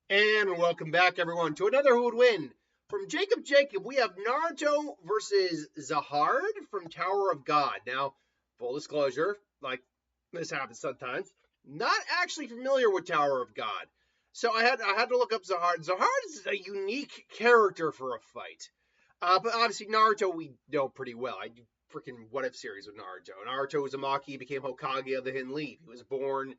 And welcome back, everyone, to another Who Would Win. From Jacob, we have Naruto versus Zahard from Tower of God. Now, full disclosure, like this happens sometimes, not actually familiar with Tower of God. So I had to look up Zahard. Zahard is a unique character for a fight. But obviously Naruto we know pretty well. I do freaking What If series with Naruto. Naruto Uzumaki became Hokage of the Hidden Leaf. He was born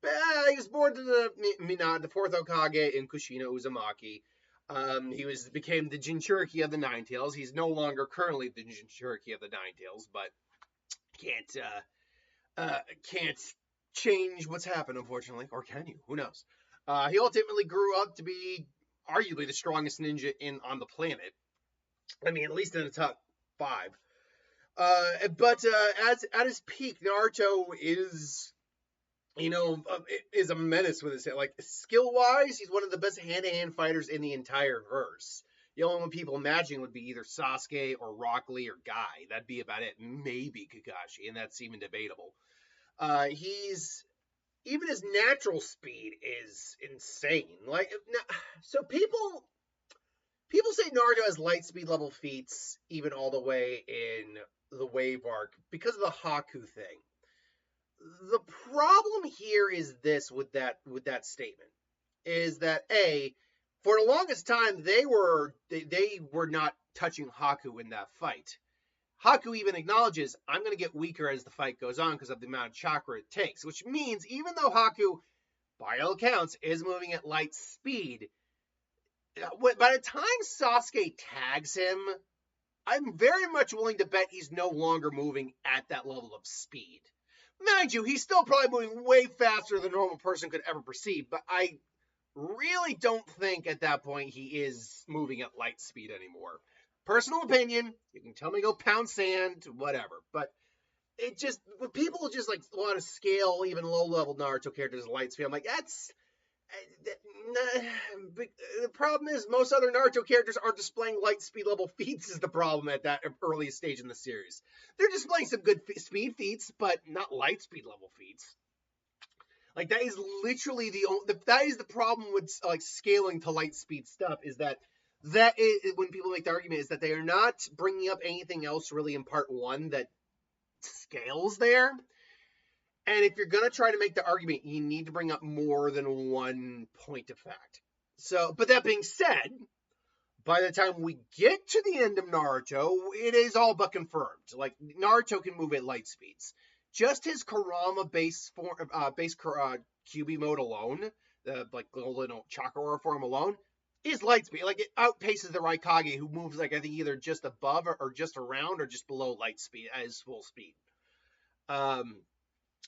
to the fourth Hokage in Kushina Uzumaki. He became the Jinchuriki of the Nine Tails. He's no longer currently the Jinchuriki of the Nine Tails, but can't can't change what's happened, unfortunately, or can you? Who knows? He ultimately grew up to be arguably the strongest ninja in on the planet. I mean, at least in the top five. But as at his peak, Naruto is a menace with his like skill wise. He's one of the best hand to hand fighters in the entire verse. The only one people imagine would be either Sasuke or Rock Lee or Guy. That'd be about it. Maybe Kakashi, and that's even debatable. He's even his natural speed is insane. So people say Naruto has light speed level feats even all the way in the wave arc because of the Haku thing. The problem here is this with that statement is that for the longest time they were not touching Haku in that fight. Haku even acknowledges I'm going to get weaker as the fight goes on because of the amount of chakra it takes, which means even though Haku by all accounts is moving at light speed, by the time Sasuke tags him, I'm very much willing to bet he's no longer moving at that level of speed. Mind you, he's still probably moving way faster than a normal person could ever perceive, but I really don't think at that point he is moving at light speed anymore. Personal opinion, you can tell me go pound sand, whatever, but when people just like want to scale even low level Naruto characters at light speed, I'm like, the problem is most other Naruto characters aren't displaying light speed level feats is the problem at that earliest stage in the series. They're displaying some good speed feats, but not light speed level feats. Like that is literally that is the problem with like scaling to light speed stuff is that is when people make the argument is that they are not bringing up anything else really in part one that scales there. And if you're going to try to make the argument, you need to bring up more than one point of fact. So, but that being said, by the time we get to the end of Naruto, it is all but confirmed. Like Naruto can move at light speeds. Just his Kurama base QB mode alone, the like little chakra aura form alone, is light speed. Like it outpaces the Raikage, who moves like I think either just above or just around or just below light speed at his full speed.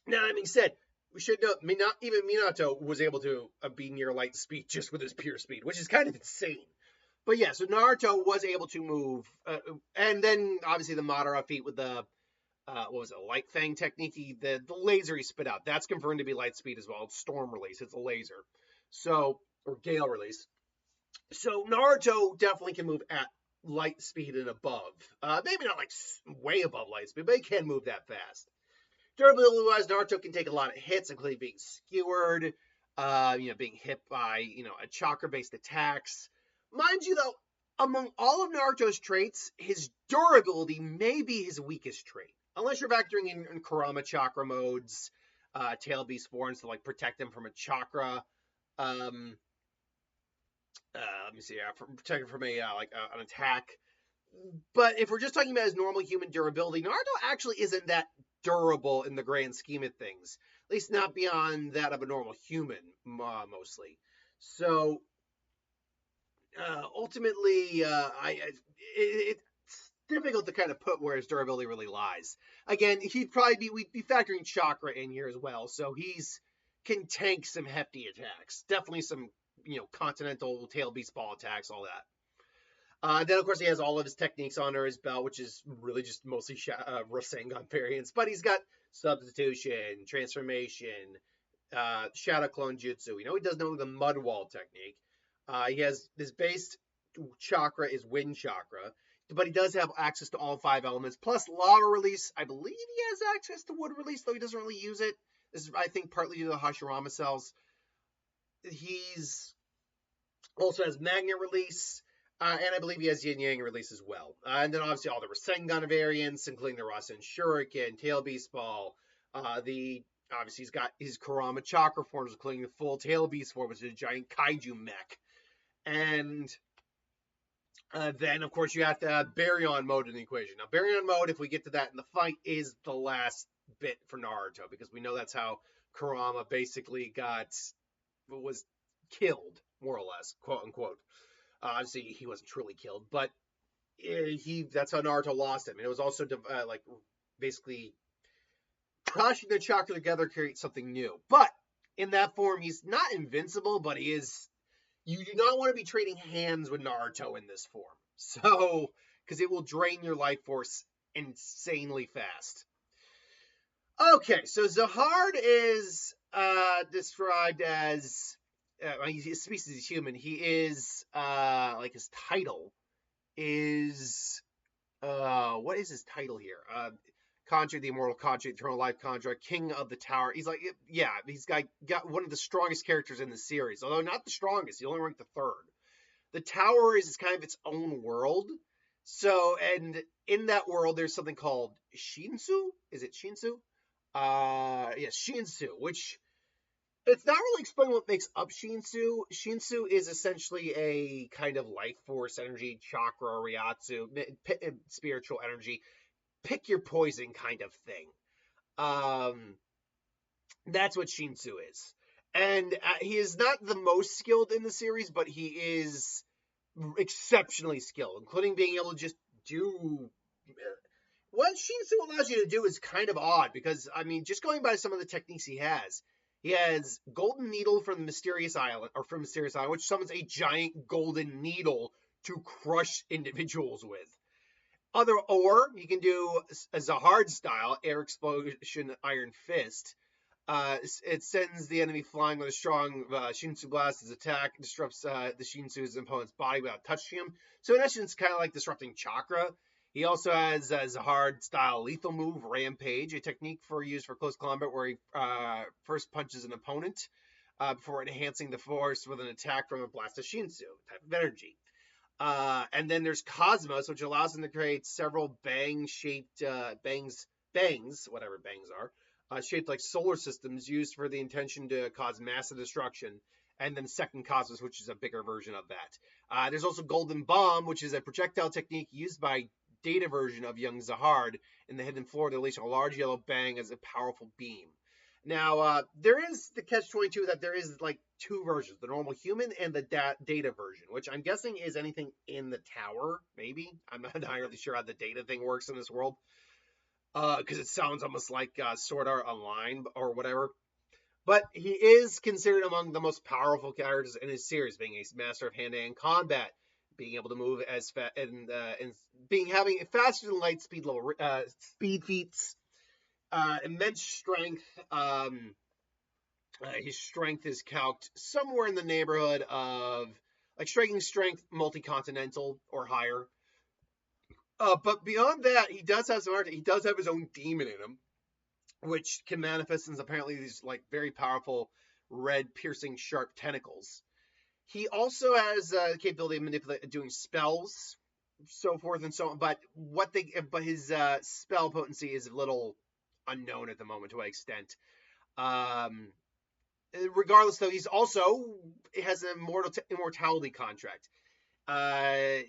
Now, that being said, we should know even Minato was able to be near light speed just with his pure speed, which is kind of insane. But yeah, so Naruto was able to move, and then obviously the Madara feat with the what was it, Light Fang technique, the laser he spit out. That's confirmed to be light speed as well. It's storm release. It's a laser, so or gale release. So Naruto definitely can move at light speed and above. Maybe not like way above light speed, but he can move that fast. Durability wise, Naruto can take a lot of hits, including being skewered, being hit by, a chakra based attacks. Mind you, though, among all of Naruto's traits, his durability may be his weakest trait. Unless you're factoring in Kurama chakra modes, Tail Beast forms to like protect him from a chakra. Let me see, protect him from an attack. But if we're just talking about his normal human durability, Naruto actually isn't that durable in the grand scheme of things. At least not beyond that of a normal human, mostly. So ultimately, it's difficult to kind of put where his durability really lies. Again, we'd be factoring chakra in here as well, so he's can tank some hefty attacks. Definitely some, continental tail beast ball attacks, all that. Then, of course, he has all of his techniques under his belt, which is really just mostly Rasengan variants. But he's got substitution, transformation, shadow clone jutsu. He does know the mud wall technique. He has his base chakra is wind chakra, but he does have access to all 5 elements. Plus lava release. I believe he has access to wood release, though he doesn't really use it. This is, I think, partly due to the Hashirama cells. He's Also has magnet release, and I believe he has yin yang release as well. And then obviously all the Rasengan variants, including the Rasen Shuriken, Tail Beast Ball. The obviously he's got his Kurama Chakra forms, including the full Tail Beast form, which is a giant kaiju mech. And then, of course, you have to have Baryon mode in the equation. Now, Baryon mode, if we get to that in the fight, is the last bit for Naruto, because we know that's how Kurama basically was killed, more or less, quote unquote. Obviously, he wasn't truly killed, but that's how Naruto lost him. And it was also like basically crushing the chakra together creates something new. But in that form, he's not invincible, but he is. You do not want to be trading hands with Naruto in this form. So, because it will drain your life force insanely fast. Okay, so Zahard is described as he's a species human. He is like his title is what is his title here? Contract, the immortal contract, eternal life contract, king of the tower. He's like, yeah, he's got one of the strongest characters in the series, although not the strongest. He only ranked the third. The tower is kind of its own world. So, and in that world, there's something called Shinsu. Is it Shinsu? Yes, Shinsu, which it's not really explained what makes up Shinsu. Shinsu is essentially a kind of life force energy, chakra, Ryatsu, spiritual energy, pick your poison kind of thing. That's what Shinsu is. And he is not the most skilled in the series, but he is exceptionally skilled, including being able to just do what Shinsu allows you to do is kind of odd, because I mean, just going by some of the techniques he has Golden Needle from the Mysterious Island, which summons a giant golden needle to crush individuals with. Or you can do a Zahard style Air Explosion Iron Fist. It sends the enemy flying with a strong Shinsu blast as attack, disrupts the Shinsu's opponent's body without touching him. So in essence, kind of like disrupting chakra. He also has a Zahard style lethal move, Rampage, a technique used for close combat where he first punches an opponent before enhancing the force with an attack from a blast of Shinsu type of energy. And then there's Cosmos, which allows him to create several bang-shaped bangs, whatever bangs are, shaped like solar systems used for the intention to cause massive destruction. And then second Cosmos, which is a bigger version of that. There's also Golden Bomb, which is a projectile technique used by Data version of young Zahard in the hidden floor to unleash a large yellow bang as a powerful beam. Now, there is the catch-22 that there is like two versions, the normal human and the data version, which I'm guessing is anything in the tower, maybe. I'm not entirely sure how the data thing works in this world, because it sounds almost like Sword Art Online or whatever. But he is considered among the most powerful characters in his series, being a master of hand-to-hand combat, being able to move as fast and having faster than light speed speed feats, immense strength. His strength is calced somewhere in the neighborhood of like striking strength multi-continental or higher. But beyond that, he does have some art. He does have his own demon in him, which can manifest as apparently these like very powerful red piercing sharp tentacles. He also has the capability of manipulating, doing spells, so forth and so on. But his spell potency is a little unknown at the moment to what extent. Regardless, though, he's also has an immortality contract.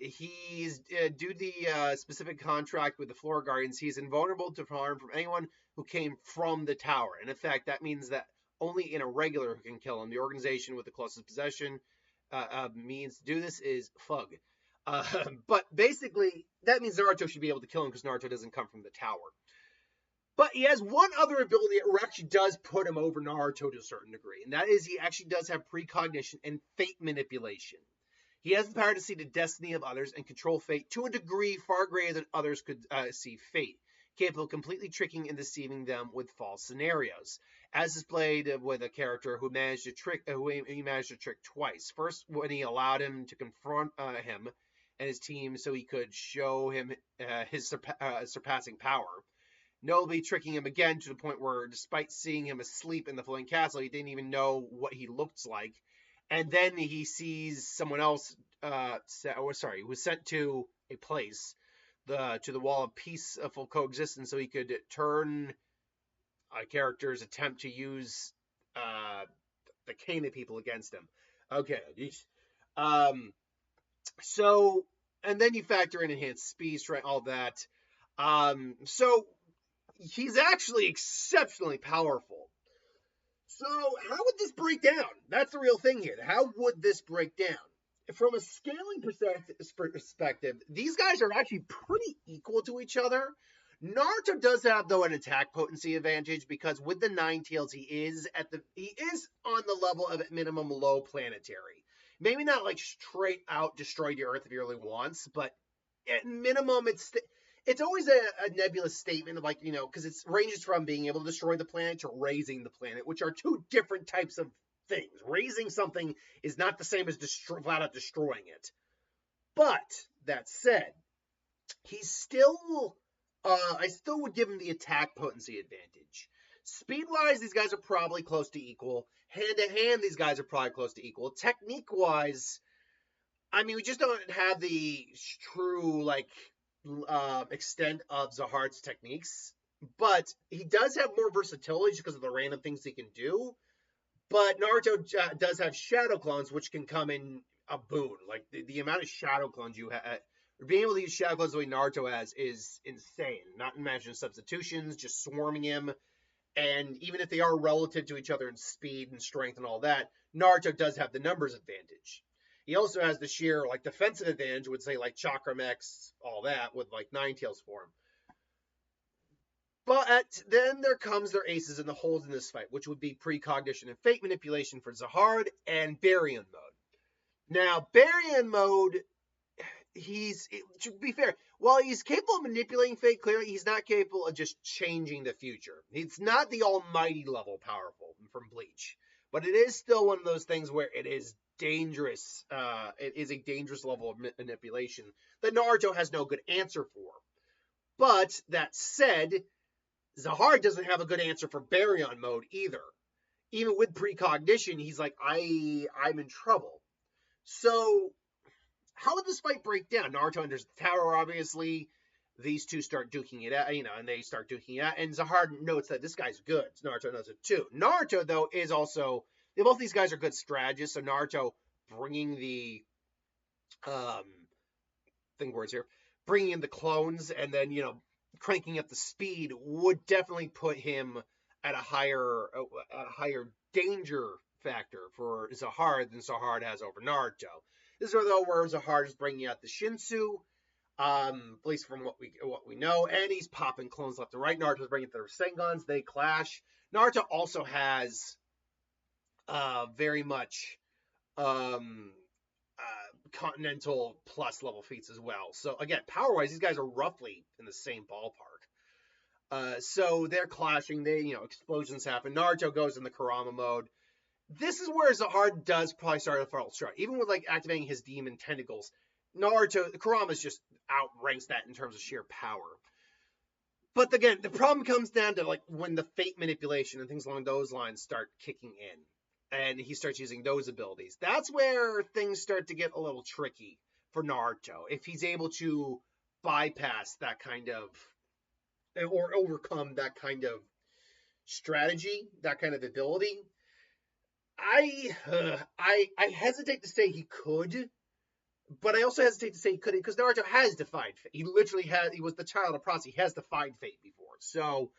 He's due to the specific contract with the Floor Guardians, he's invulnerable to harm from anyone who came from the tower. And in fact, that means that only an irregular can kill him. The organization with the closest possession means to do this is Fug. But basically, that means Naruto should be able to kill him because Naruto doesn't come from the tower. But he has one other ability that actually does put him over Naruto to a certain degree, and that is he actually does have precognition and fate manipulation. He has the power to see the destiny of others and control fate to a degree far greater than others could see fate, capable of completely tricking and deceiving them with false scenarios, as displayed with a character who he managed to trick twice. First, when he allowed him to confront him and his team so he could show him his surpassing power, notably tricking him again to the point where, despite seeing him asleep in the floating castle, he didn't even know what he looked like. and then he sees someone else. He was sent to a place, to the Wall of Peaceful Coexistence, so he could turn a character's attempt to use uh, the Kana people against him. Okay, um, so and then you factor in enhanced speed, right? All that. So he's actually exceptionally powerful. So how would this break down? That's the real thing here. How would this break down? From a scaling perspective, these guys are actually pretty equal to each other. Naruto does have though an attack potency advantage because with the Nine Tails he is on the level of at minimum low planetary. Maybe not like straight out destroy the Earth if he really wants, but at minimum it's always a nebulous statement of like, because it ranges from being able to destroy the planet to raising the planet, which are two different types of things. Raising something is not the same as flat out destroying it. But that said, he's still, I still would give him the attack potency advantage. Speed wise, these guys are probably close to equal. Hand to hand, these guys are probably close to equal. Technique wise, I mean, we just don't have the true extent of Zahard's techniques, but he does have more versatility just because of the random things he can do. But Naruto does have shadow clones, which can come in a boon. Like the amount of shadow clones you have, being able to use shadow clones the way Naruto has is insane. Not imagining substitutions, just swarming him. And even if they are relative to each other in speed and strength and all that, Naruto does have the numbers advantage. He also has the sheer defensive advantage, would say Chakra X, all that, with Nine Tails form. But then there comes their aces and the holes in this fight, which would be precognition and fate manipulation for Zahard and Baryon mode. Now, Baryon mode, to be fair, while he's capable of manipulating fate, clearly he's not capable of just changing the future. It's not the almighty level powerful from Bleach, but it is still one of those things where it is dangerous. It is a dangerous level of manipulation that Naruto has no good answer for. But that said, Zahard doesn't have a good answer for Baryon mode either. Even with precognition, he's like, I'm in trouble. So, how would this fight break down? Naruto enters the tower, obviously. These two start duking it out, and they start duking it out. And Zahard notes that this guy's good. Naruto knows it too. Naruto, though, is also... Both these guys are good strategists, so Naruto bringing the... bringing in the clones and then, cranking up the speed would definitely put him at a higher danger factor for Zahard than Zahard has over Naruto. This is though where Zahard is bringing out the Shinsu, at least from what we know, and he's popping clones left and right. Naruto's bringing their Rasengan's, they clash. Naruto also has very much continental plus level feats as well. So again, power wise, these guys are roughly in the same ballpark. So they're clashing. Explosions happen. Naruto goes in the Kurama mode. This is where Zahard does probably start a fatal strike. Even with activating his demon tentacles, Kurama's just outranks that in terms of sheer power. But again, the problem comes down to when the fate manipulation and things along those lines start kicking in. And he starts using those abilities. That's where things start to get a little tricky for Naruto. If he's able to bypass that kind of, or overcome that kind of strategy, that kind of ability. I hesitate to say he could, but I also hesitate to say he couldn't, because Naruto has defied fate. He was the child of prophecy. He has defied fate before. So,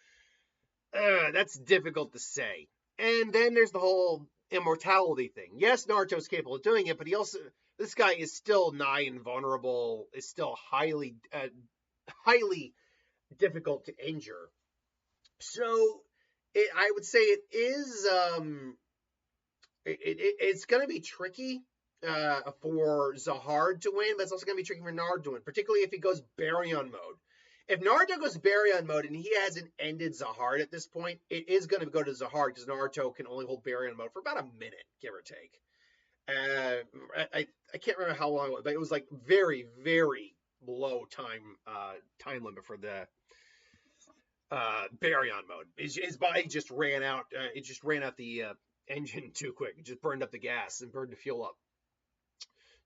that's difficult to say. And then there's the whole immortality thing. Yes, Naruto's capable of doing it, but this guy is still nigh invulnerable, is still highly difficult to injure. So I would say it is, it's going to be tricky for Zahard to win, but it's also going to be tricky for Naruto to win, particularly if he goes Baryon mode. If Naruto goes Baryon mode and he hasn't ended Zahard at this point, it is going to go to Zahard because Naruto can only hold Baryon mode for about a minute, give or take. I can't remember how long it was, but it was very, very low time limit for the Baryon mode. His body just ran out. It just ran out the engine too quick. It just burned up the gas and burned the fuel up.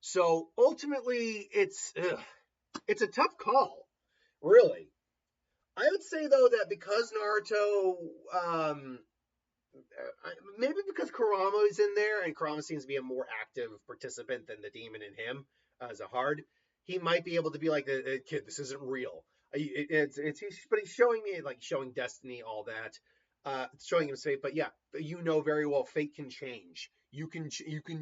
So ultimately, it's a tough call, really. I would say though that because Naruto, maybe because Kurama is in there, and Kurama seems to be a more active participant than the demon in him, Zahard, he might be able to be like, kid, this isn't real. But he's showing me, like, showing destiny, all that, showing him fate. But yeah, you know very well, fate can change. You can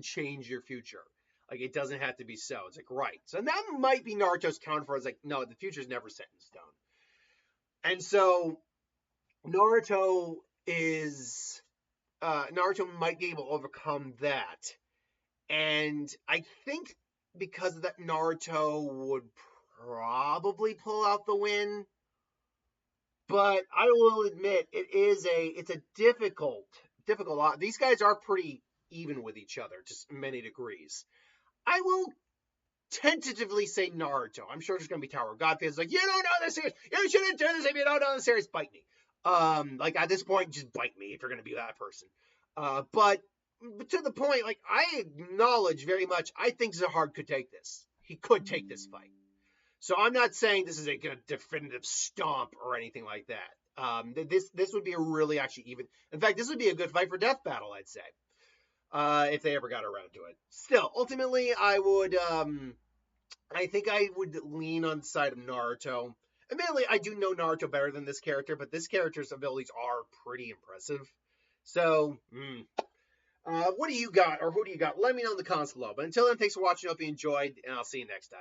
change your future. Like, it doesn't have to be so. It's like, right. So that might be Naruto's counter for it. It's like, no, the future's never set in stone. And so Naruto is Naruto might be able to overcome that. And I think because of that, Naruto would probably pull out the win. But I will admit it's a difficult lot. These guys are pretty even with each other to many degrees. I will tentatively say Naruto. I'm sure there's gonna be Tower of God fans like, you don't know the series. You shouldn't do this if you don't know the series. Bite me. Like, at this point, just bite me if you're gonna be that person. But to the point, like, I acknowledge very much, I think Zahard could take this. He could take this fight. So I'm not saying this is a definitive stomp or anything like that. This would be a really actually even. In fact, this would be a good fight for death battle, I'd say, if they ever got around to it. Still, ultimately, I think I would lean on the side of Naruto. Admittedly, I do know Naruto better than this character, but this character's abilities are pretty impressive. So, what do you got, or who do you got? Let me know in the comments below. But until then, thanks for watching. Hope you enjoyed, and I'll see you next time.